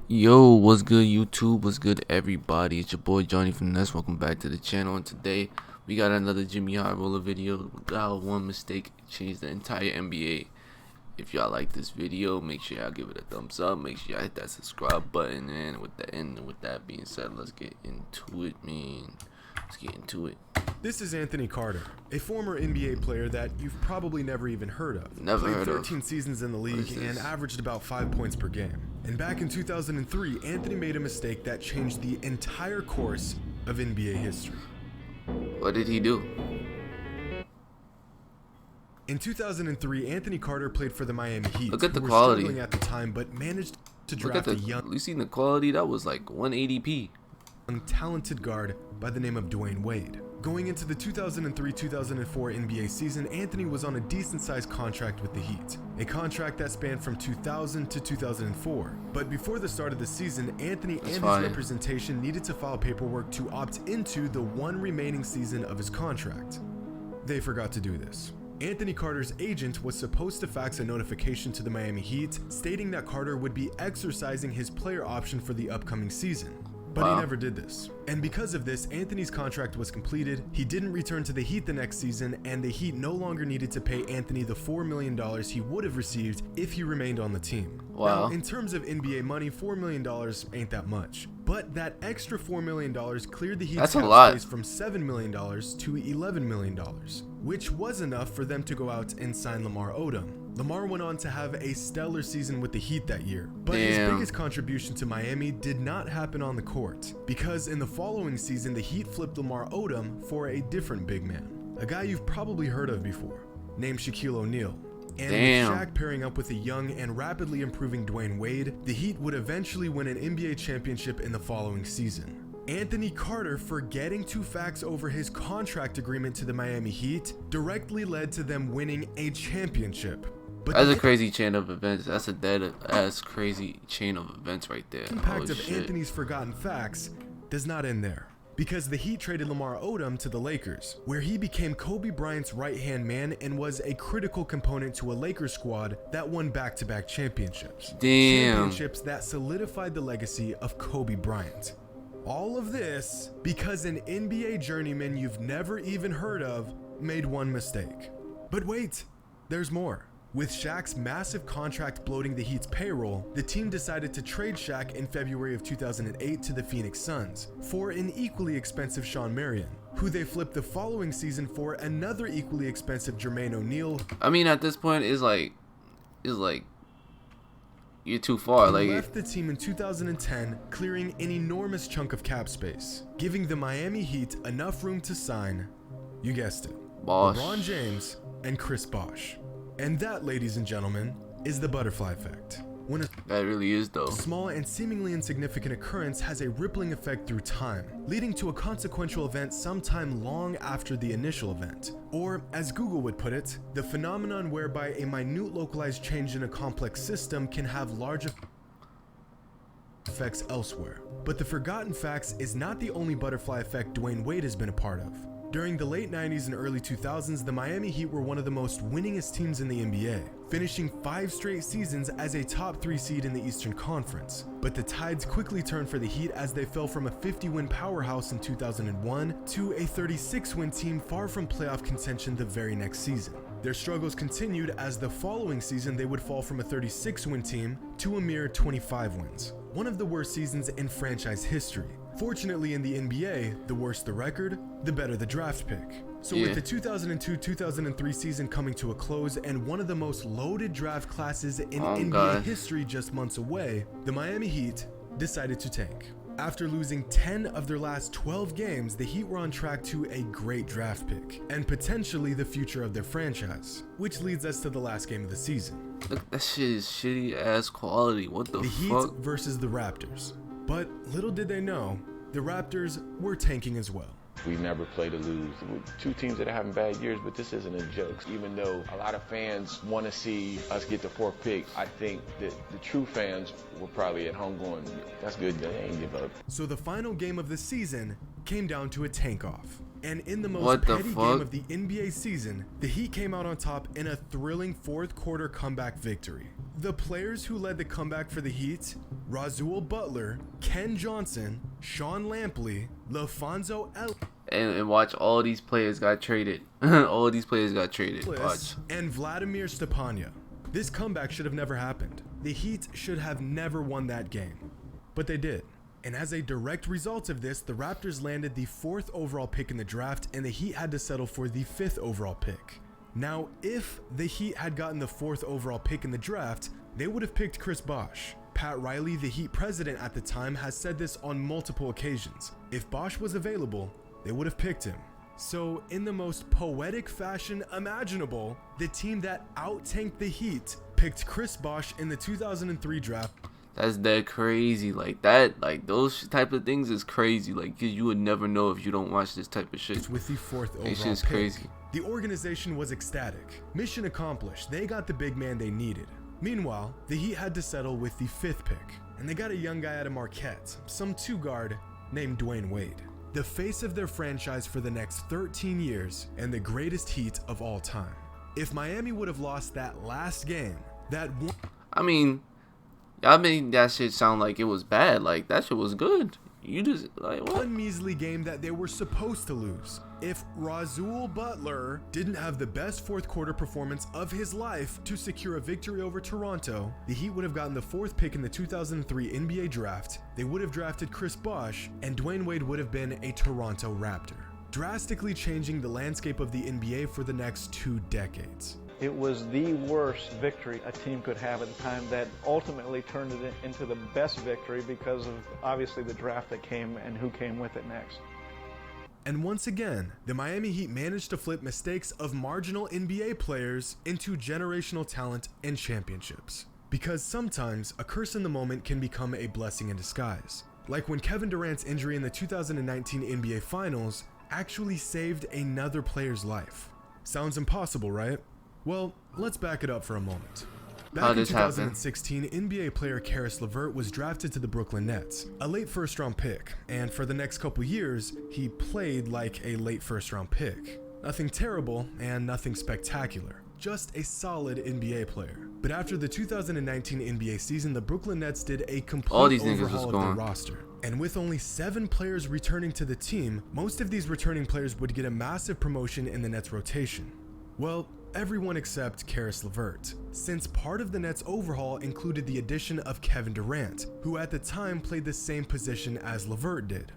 Yo, what's good YouTube? What's good everybody? It's your boy Johnny Finesse. Welcome back to the channel, and today we got another Jimmy Highroller video. How one mistake changed the entire NBA. If y'all like this video, make sure y'all give it a thumbs up. Make sure y'all hit that subscribe button. And with that being said, let's get into it, man. Let's get into it. This is Anthony Carter, a former NBA player that you've probably never even heard of. Never heard of. Played 13 seasons in the league and averaged about 5 points per game. And back in 2003, Anthony made a mistake that changed the entire course of NBA history. What did he do? In 2003, Anthony Carter played for the Miami Heat. Look at the who were quality. struggling at the time, but managed to Look draft at a young, you seen the quality? That was like 180p. talented guard by the name of Dwayne Wade. Going into the 2003-2004 NBA season, Anthony was on a decent-sized contract with the Heat, a contract that spanned from 2000 to 2004. But before the start of the season, Anthony and his representation needed to file paperwork to opt into the one remaining season of his contract. They forgot to do this. Anthony Carter's agent was supposed to fax a notification to the Miami Heat stating that Carter would be exercising his player option for the upcoming season. But he never did this. And because of this, Anthony's contract was completed, he didn't return to the Heat the next season, and the Heat no longer needed to pay Anthony the $4 million he would have received if he remained on the team. Now, in terms of NBA money, $4 million ain't that much. But that extra $4 million cleared the Heat's cap space from $7 million to $11 million, which was enough for them to go out and sign Lamar Odom. Lamar went on to have a stellar season with the Heat that year, but his biggest contribution to Miami did not happen on the court, because in the following season the Heat flipped Lamar Odom for a different big man, a guy you've probably heard of before, named Shaquille O'Neal. And with Shaq pairing up with a young and rapidly improving Dwayne Wade, the Heat would eventually win an NBA championship in the following season. Anthony Carter forgetting to fax over his contract agreement to the Miami Heat directly led to them winning a championship. But that's a crazy chain of events. That's a dead-ass crazy chain of events right there. The impact of Anthony's forgotten fax does not end there, because the Heat traded Lamar Odom to the Lakers, where he became Kobe Bryant's right-hand man and was a critical component to a Lakers squad that won back-to-back championships. Championships that solidified the legacy of Kobe Bryant. All of this because an NBA journeyman you've never even heard of made one mistake. But wait, there's more. With Shaq's massive contract bloating the Heat's payroll, the team decided to trade Shaq in February of 2008 to the Phoenix Suns for an equally expensive Shawn Marion, who they flipped the following season for another equally expensive Jermaine O'Neal. I mean, at this point, it's like you're too far. He left the team in 2010, clearing an enormous chunk of cap space, giving the Miami Heat enough room to sign, you guessed it, LeBron James and Chris Bosh. And that, ladies and gentlemen, is the butterfly effect. When that really is though. A small and seemingly insignificant occurrence has a rippling effect through time, leading to a consequential event sometime long after the initial event. Or, as Google would put it, the phenomenon whereby a minute localized change in a complex system can have large effects elsewhere. But the forgotten facts is not the only butterfly effect Dwayne Wade has been a part of. During the late 90s and early 2000s, the Miami Heat were one of the most winningest teams in the NBA, finishing 5 straight seasons as a top 3 seed in the Eastern Conference. But the tides quickly turned for the Heat as they fell from a 50-win powerhouse in 2001 to a 36-win team far from playoff contention the very next season. Their struggles continued as the following season they would fall from a 36-win team to a mere 25 wins, one of the worst seasons in franchise history. Fortunately, in the NBA, the worse the record, the better the draft pick. So with the 2002-2003 season coming to a close and one of the most loaded draft classes in NBA history just months away, the Miami Heat decided to tank. After losing 10 of their last 12 games, the Heat were on track to a great draft pick and potentially the future of their franchise, which leads us to the last game of the season. Look, that shit is shitty ass quality. What the fuck? The Heat versus the Raptors. But little did they know, the Raptors were tanking as well. We never play to lose. We're two teams that are having bad years, but this isn't a joke. Even though a lot of fans want to see us get the 4th pick, I think that the true fans were probably at home going, that's good, they ain't give up. So the final game of the season came down to a tank-off. And in the most petty game of the NBA season, the Heat came out on top in a thrilling 4th quarter comeback victory. The players who led the comeback for the Heat: Razul Butler, Ken Johnson, Sean Lampley, LaFonso And watch, all these players got traded. All these players got traded. Watch. and Vladimir Stepania. This comeback should have never happened. The Heat should have never won that game. But they did. And as a direct result of this, the Raptors landed the 4th overall pick in the draft, and the Heat had to settle for the 5th overall pick. Now, if the Heat had gotten the 4th overall pick in the draft, they would have picked Chris Bosh. Pat Riley, the Heat president at the time, has said this on multiple occasions. If Bosh was available, they would have picked him. So, in the most poetic fashion imaginable, the team that out-tanked the Heat picked Chris Bosh in the 2003 draft. That's dead crazy. Like that, like those type of things is crazy. Like, 'cause you would never know if you don't watch this type of shit. With the 4th overall It's just pick. crazy. The organization was ecstatic. Mission accomplished. They got the big man they needed. Meanwhile, the Heat had to settle with the 5th pick, and they got a young guy out of Marquette, some 2-guard named Dwayne Wade, the face of their franchise for the next 13 years and the greatest Heat of all time. If Miami would have lost that last game, that one, I mean that shit sound like it was bad. Like, that shit was good. You just like what? one measly game that they were supposed to lose. If Razul Butler didn't have the best 4th quarter performance of his life to secure a victory over Toronto, the Heat would have gotten the 4th pick in the 2003 NBA draft. They would have drafted Chris Bosh, and Dwayne Wade would have been a Toronto Raptor, drastically changing the landscape of the NBA for the next 2 decades. It was the worst victory a team could have at the time that ultimately turned it into the best victory because of obviously the draft that came and who came with it next. And once again, the Miami Heat managed to flip mistakes of marginal NBA players into generational talent and championships. Because sometimes a curse in the moment can become a blessing in disguise. Like when Kevin Durant's injury in the 2019 NBA Finals actually saved another player's life. Sounds impossible, right? Well, let's back it up for a moment. Back in 2016, NBA player Caris LeVert was drafted to the Brooklyn Nets, a late 1st-round pick, and for the next couple years, he played like a late 1st-round pick. Nothing terrible and nothing spectacular, just a solid NBA player. But after the 2019 NBA season, the Brooklyn Nets did a complete overhaul of their roster. And with only 7 players returning to the team, most of these returning players would get a massive promotion in the Nets rotation. Well, everyone except Caris LeVert, since part of the Nets overhaul included the addition of Kevin Durant, who at the time played the same position as LeVert did.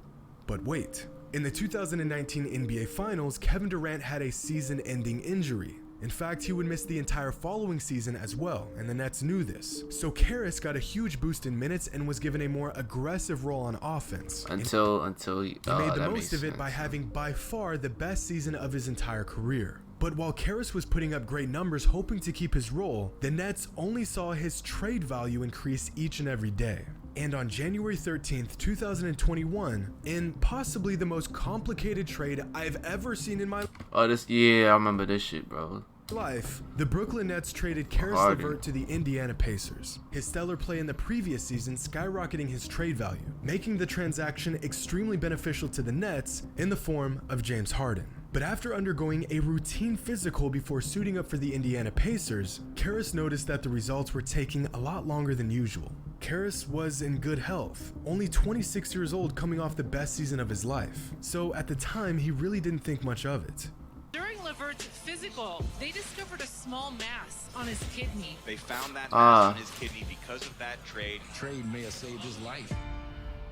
But wait, in the 2019 NBA Finals, Kevin Durant had a season-ending injury. In fact, he would miss the entire following season as well, and the Nets knew this. So Caris got a huge boost in minutes and was given a more aggressive role on offense. Until he made the most of it by having by far the best season of his entire career. But while Caris was putting up great numbers hoping to keep his role, the Nets only saw his trade value increase each and every day. And on January 13th, 2021, in possibly the most complicated trade I've ever seen in my I remember this shit, bro. life, the Brooklyn Nets traded Caris LeVert to the Indiana Pacers. His stellar play in the previous season skyrocketing his trade value, making the transaction extremely beneficial to the Nets in the form of James Harden. But after undergoing a routine physical before suiting up for the Indiana Pacers, Caris noticed that the results were taking a lot longer than usual. Caris was in good health, only 26 years old, coming off the best season of his life. So at the time, he really didn't think much of it. During LeVert's physical, they discovered a small mass on his kidney. They found that mass on his kidney because of that trade. Trade may have saved his life.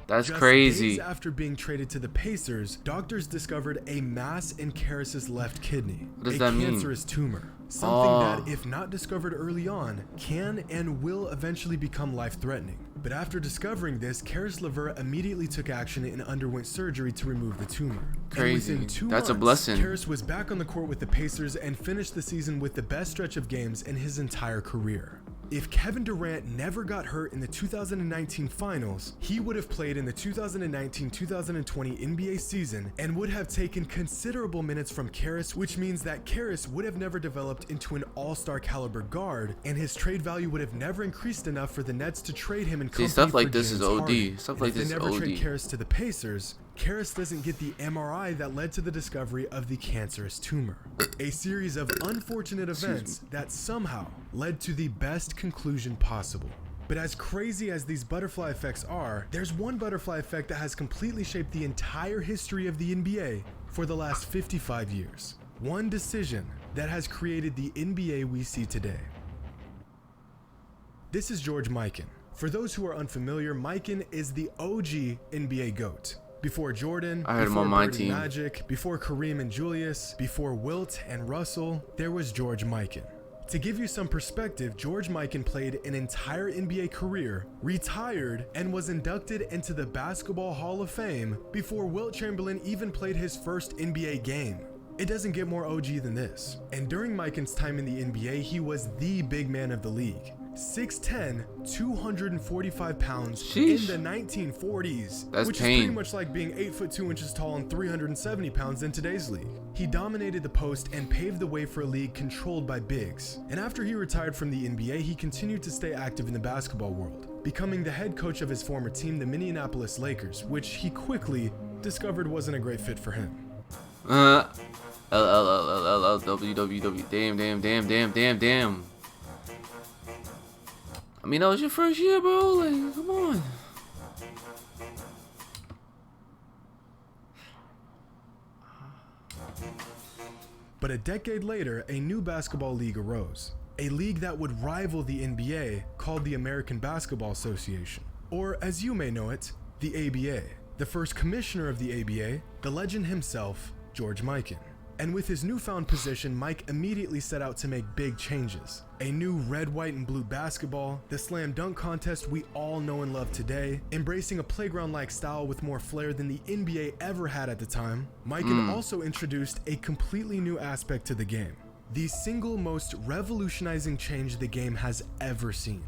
That's Just crazy. days after being traded to the Pacers, doctors discovered a mass in Caris's left kidney. What does that mean? A cancerous tumor. Something that, if not discovered early on, can and will eventually become life-threatening. But after discovering this, Caris LeVert immediately took action and underwent surgery to remove the tumor. Crazy. And within 2 That's a months, blessing. Caris was back on the court with the Pacers and finished the season with the best stretch of games in his entire career. If Kevin Durant never got hurt in the 2019 Finals, he would have played in the 2019-2020 NBA season and would have taken considerable minutes from Caris, which means that Caris would have never developed into an all-star caliber guard, and his trade value would have never increased enough for the Nets to trade him in company stuff like for this James is OD. Harden. Stuff And like if they this is never OD. trade Caris to the Pacers, Karras doesn't get the MRI that led to the discovery of the cancerous tumor. A series of unfortunate events that somehow led to the best conclusion possible. But as crazy as these butterfly effects are, there's one butterfly effect that has completely shaped the entire history of the NBA for the last 55 years. One decision that has created the NBA we see today. This is George Mikan. For those who are unfamiliar, Mikan is the OG NBA GOAT. Before Jordan, before Bird and Magic, before Kareem and Julius, before Wilt and Russell, there was George Mikan. To give you some perspective, George Mikan played an entire NBA career, retired, and was inducted into the Basketball Hall of Fame before Wilt Chamberlain even played his first NBA game. It doesn't get more OG than this. And during Mikan's time in the NBA, he was the big man of the league. 6'10", 245 pounds in the 1940s, which is pretty much like being 8 foot 2 inches tall and 370 pounds in today's league. He dominated the post and paved the way for a league controlled by bigs. And after he retired from the NBA, he continued to stay active in the basketball world, becoming the head coach of his former team, the Minneapolis Lakers, which he quickly discovered wasn't a great fit for him. Damn. I mean, that was your first year, bro. Like, come on. But a decade later, a new basketball league arose. A league that would rival the NBA, called the American Basketball Association. Or, as you may know it, the ABA. The first commissioner of the ABA, the legend himself, George Mikan. And with his newfound position, Mike immediately set out to make big changes. A new red, white, and blue basketball, the slam dunk contest we all know and love today, embracing a playground-like style with more flair than the NBA ever had at the time. Mikan also introduced a completely new aspect to the game. The single most revolutionizing change the game has ever seen.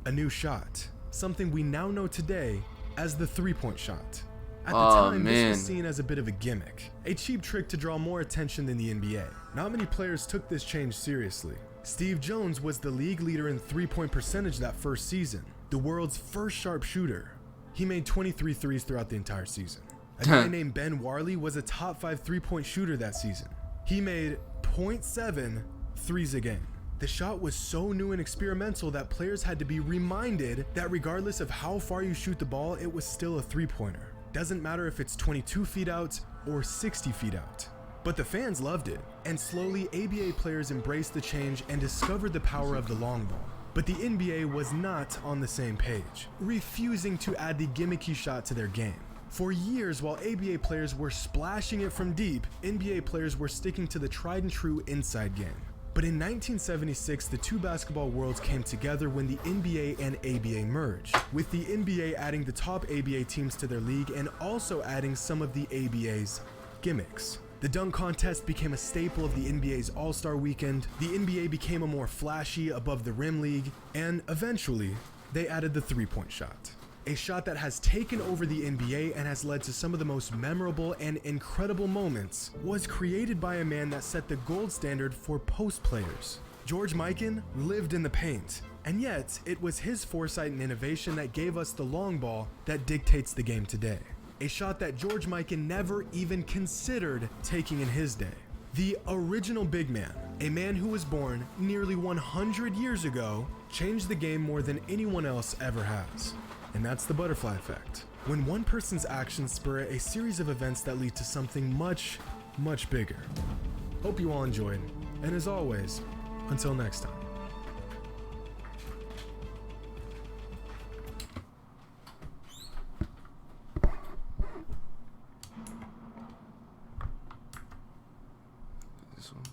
A new shot. Something we now know today as the three-point shot. At the time, this was seen as a bit of a gimmick, a cheap trick to draw more attention than the NBA. Not many players took this change seriously. Steve Jones was the league leader in three-point percentage that first season, the world's first sharp shooter. He made 23 threes throughout the entire season. A guy named Ben Warley was a top 5 three-point shooter that season. He made 0.7 threes a game. The shot was so new and experimental that players had to be reminded that regardless of how far you shoot the ball, it was still a three-pointer. Doesn't matter if it's 22 feet out or 60 feet out. But the fans loved it, and slowly ABA players embraced the change and discovered the power of the long ball. But the NBA was not on the same page, refusing to add the gimmicky shot to their game. For years, while ABA players were splashing it from deep, NBA players were sticking to the tried and true inside game. But in 1976, the two basketball worlds came together when the NBA and ABA merged, with the NBA adding the top ABA teams to their league and also adding some of the ABA's gimmicks. The dunk contest became a staple of the NBA's All-Star Weekend, the NBA became a more flashy, above-the-rim league, and eventually, they added the three-point shot. A shot that has taken over the NBA and has led to some of the most memorable and incredible moments, was created by a man that set the gold standard for post players. George Mikan lived in the paint, and yet it was his foresight and innovation that gave us the long ball that dictates the game today. A shot that George Mikan never even considered taking in his day. The original big man, a man who was born nearly 100 years ago, changed the game more than anyone else ever has. And that's the butterfly effect. When one person's actions spur a series of events that lead to something much, much bigger. Hope you all enjoyed, and as always, until next time. This one.